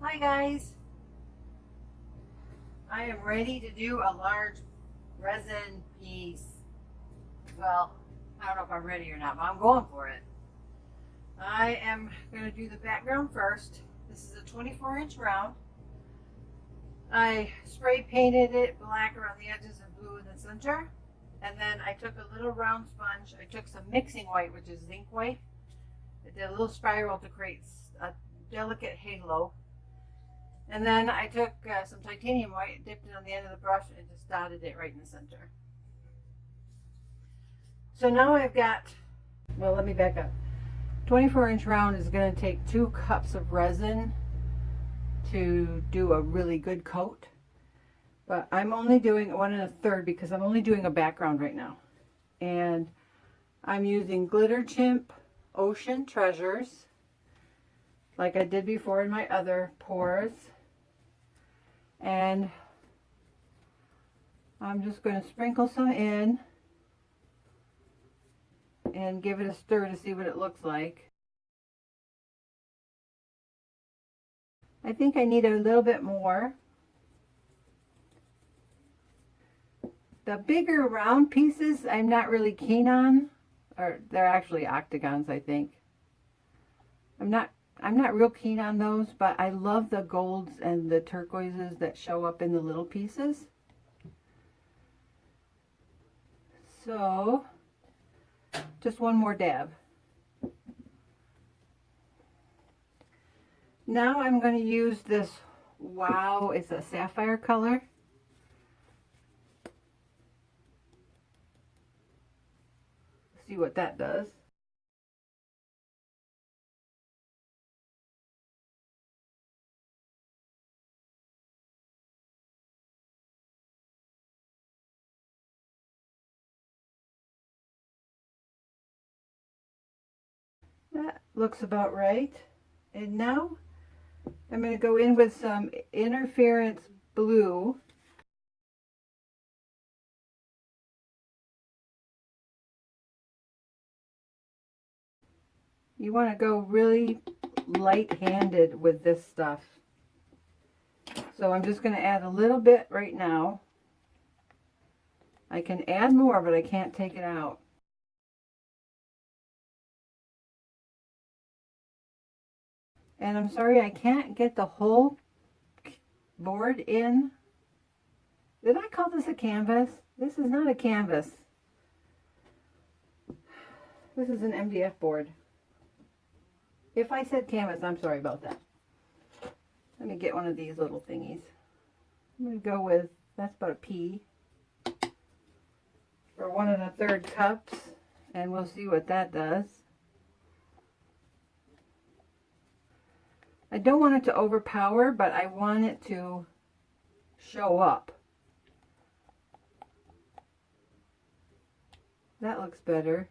Hi guys, I am ready to do a large resin piece. Well, I don't know if I'm ready or not, but I'm going for it. I am going to do the background first. This is a 24-inch round. I spray painted it black around the edges and blue in the center. And then I took a little round sponge. I took some mixing white, which is zinc white. I did a little spiral to create a delicate halo. And then I took some titanium white, dipped it on the end of the brush, and just dotted it right in the center. So now I've got, well, let me back up. 24-inch round is going to take 2 cups of resin to do a really good coat. But I'm only doing 1 1/3 because I'm only doing a background right now. And I'm using Glitter Chimp Ocean Treasures, like I did before in my other pours. And I'm just going to sprinkle some in and give it a stir to see what it looks like. I think I need a little bit more. The bigger round pieces I'm not really keen on, or they're actually octagons, I think. I'm not real keen on those, but I love the golds and the turquoises that show up in the little pieces. So, just one more dab. Now I'm going to use this, wow, it's a sapphire color. See what that does. That looks about right. And now I'm going to go in with some interference blue. You want to go really light-handed with this stuff. So I'm just going to add a little bit right now. I can add more, but I can't take it out. And I'm sorry, I can't get the whole board in. Did I call this a canvas? This is not a canvas. This is an MDF board. If I said canvas, I'm sorry about that. Let me get one of these little thingies. I'm going to go with, that's about a pea, for 1 1/3 cups, and we'll see what that does. I don't want it to overpower, but I want it to show up. That looks better.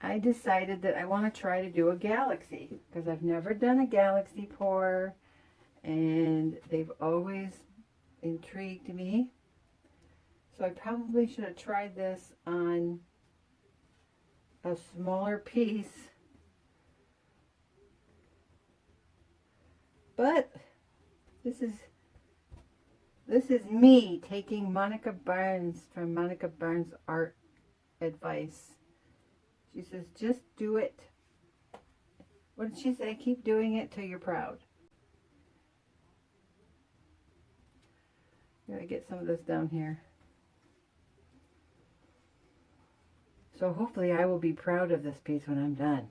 I decided that I want to try to do a galaxy because I've never done a galaxy pour and they've always intrigued me. So I probably should have tried this on a smaller piece. But this is me taking Monica Barnes from Monica Barnes Art Advice. She says, just do it. What did she say? Keep doing it till you're proud. Gotta get some of this down here. So hopefully I will be proud of this piece when I'm done.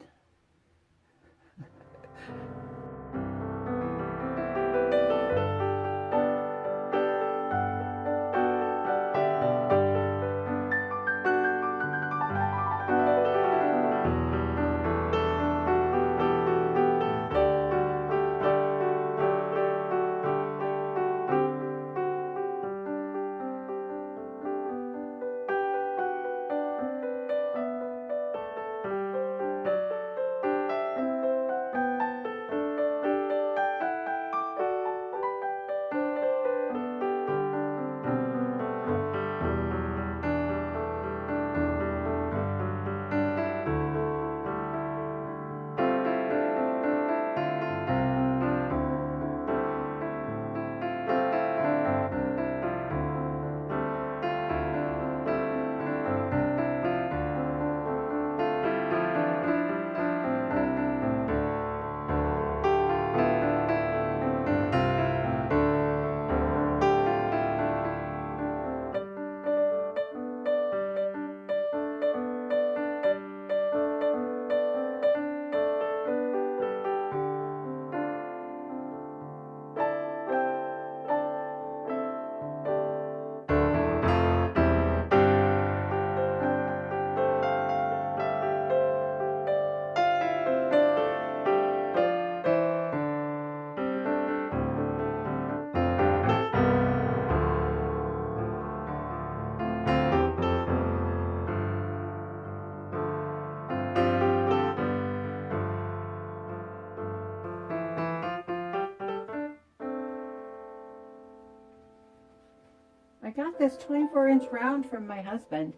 I got this 24-inch round from my husband.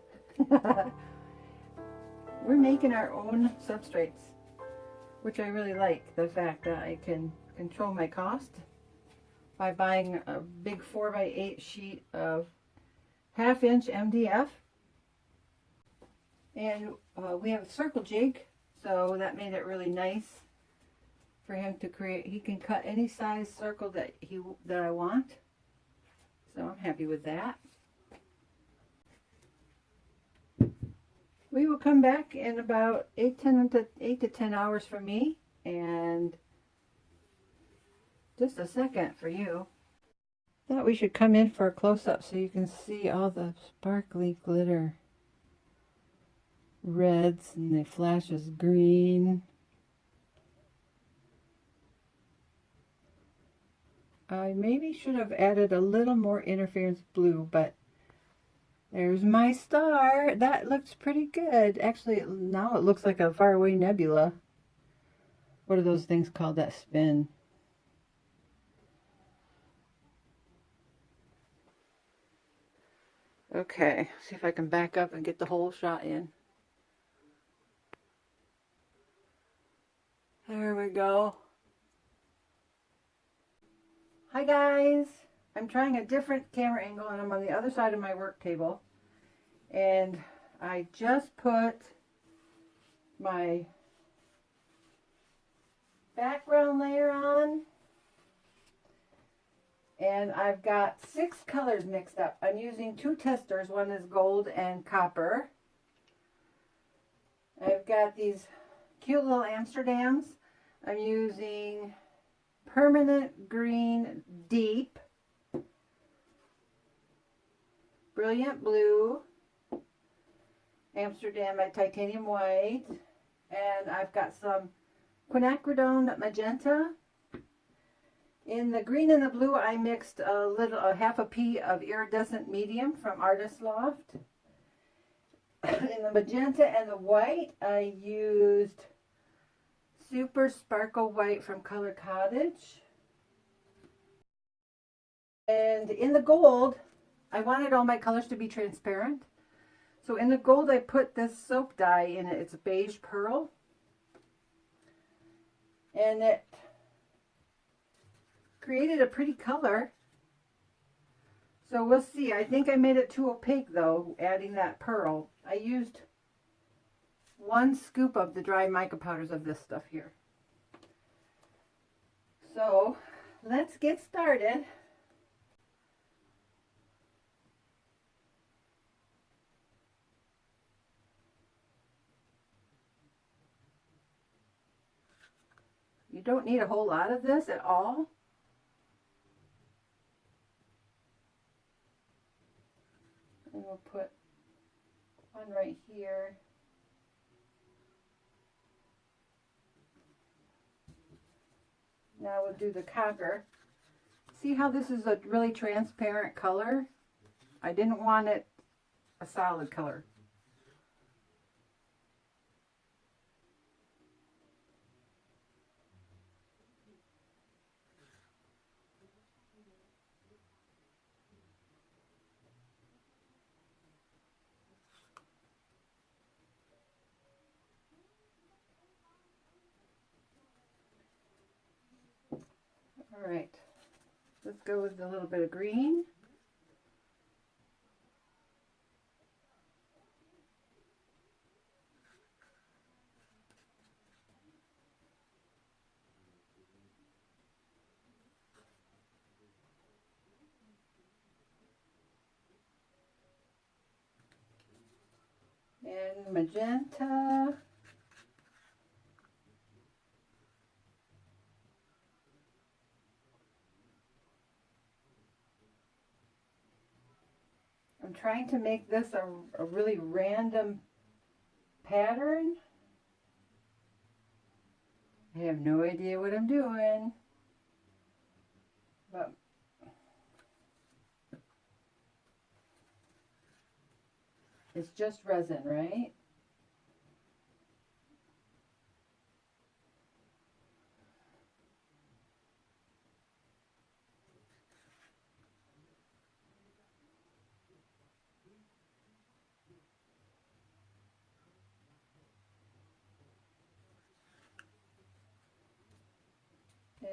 We're making our own substrates, which I really like. The fact that I can control my cost by buying a big 4x8 sheet of 1/2-inch MDF. And we have a circle jig, so that made it really nice for him to create. He can cut any size circle that I want. So I'm happy with that. We will come back in about 8 to 10 hours for me, and just a second for you. Thought we should come in for a close-up so you can see all the sparkly glitter. Reds and the flashes green. I maybe should have added a little more interference blue, but there's my star. That looks pretty good. Actually, now it looks like a faraway nebula. What are those things called that spin? Okay, see if I can back up and get the whole shot in. There we go. Hi guys, I'm trying a different camera angle and I'm on the other side of my work table, and I just put my background layer on, and I've got 6 colors mixed up. I'm using 2 testers. One is gold and copper. I've got these cute little Amsterdams. I'm using Permanent Green Deep, Brilliant Blue, Amsterdam at Titanium White, and I've got some quinacridone magenta. In the green and the blue, I mixed a half a pea of iridescent medium from Artist Loft. In the magenta and the white, I used Super Sparkle White from Colour Cottage. And in the gold, I wanted all my colors to be transparent. So in the gold, I put this soap dye in it. It's a beige pearl. And it created a pretty color. So we'll see. I think I made it too opaque though, adding that pearl. I used 1 scoop of the dry mica powders of this stuff here. So let's get started. don't need a whole lot of this at all. And we'll put one right here. Now we'll do the copper. See how this is a really transparent color? I didn't want it a solid color. All right, let's go with a little bit of green. And magenta. I'm trying to make this a really random pattern. I have no idea what I'm doing, but it's just resin, right?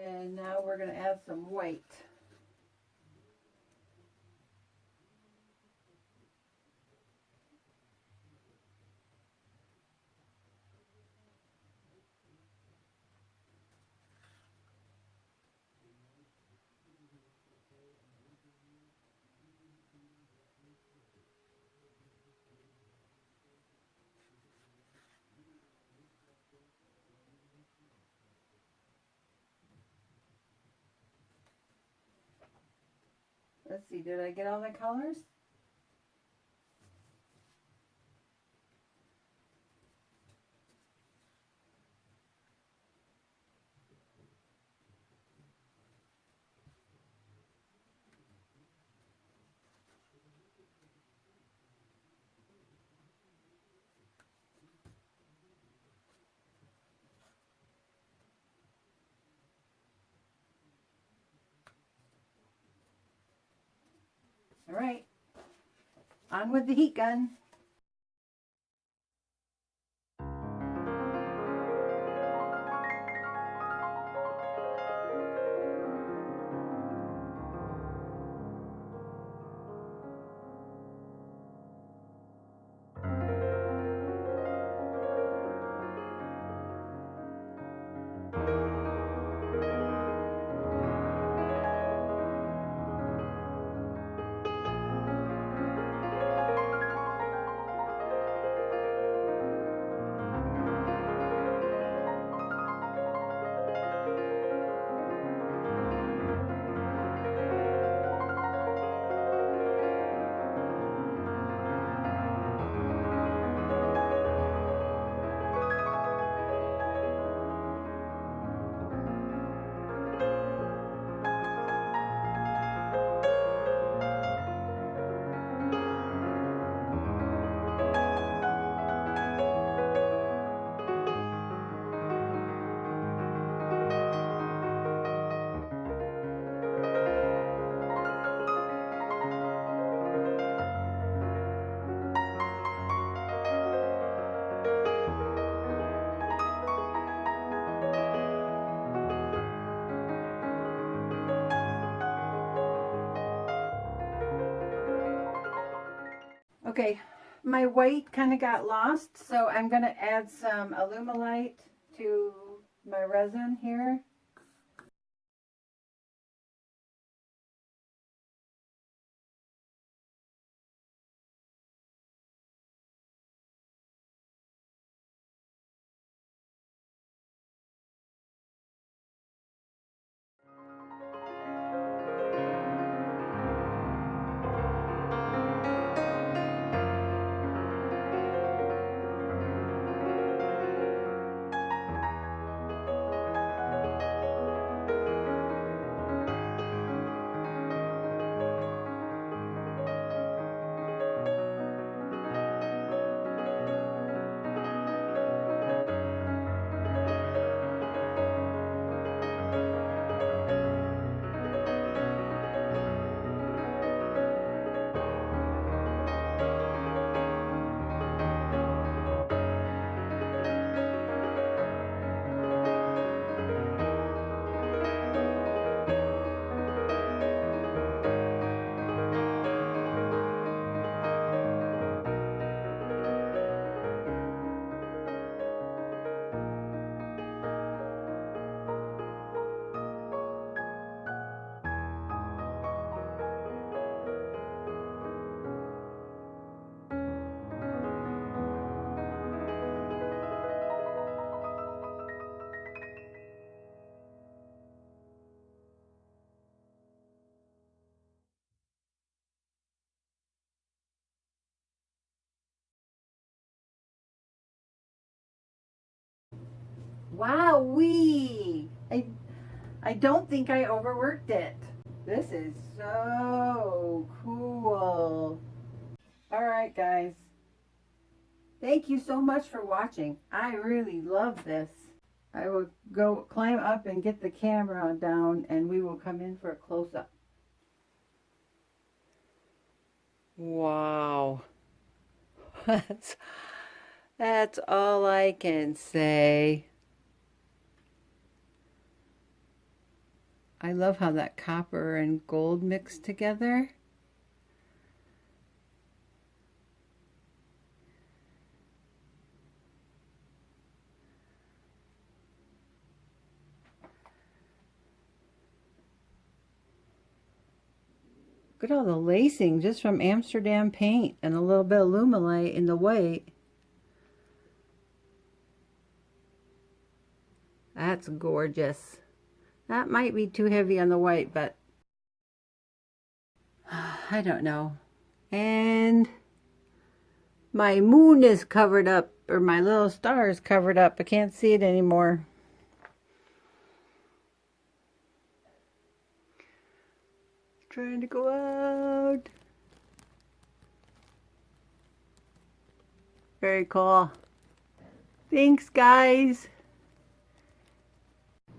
And now we're going to add some white. Let's see, did I get all the colors? All right, on with the heat gun. Okay, my white kind of got lost, so I'm going to add some Alumilite to my resin here. Wowee! I don't think I overworked it. This is so cool. All right, guys. Thank you so much for watching. I really love this. I will go climb up and get the camera down, and we will come in for a close-up. Wow. That's all I can say. I love how that copper and gold mix together. Look at all the lacing just from Amsterdam paint and a little bit of Lumelite in the white. That's gorgeous. That might be too heavy on the white, but I don't know. And my moon is covered up, or my little star is covered up. I can't see it anymore. Trying to go out. Very cool. Thanks, guys.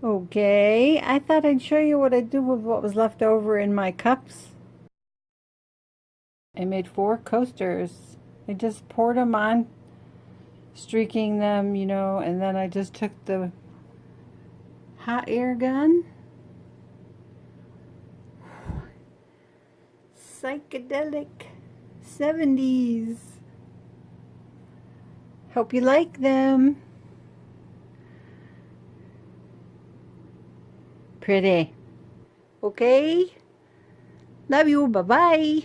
Okay, I thought I'd show you what I do with what was left over in my cups. I made 4 coasters. I just poured them on, streaking them, you know, and then I just took the hot air gun. Psychedelic 70s. Hope you like them. Pretty. Okay. Love you. Bye-bye.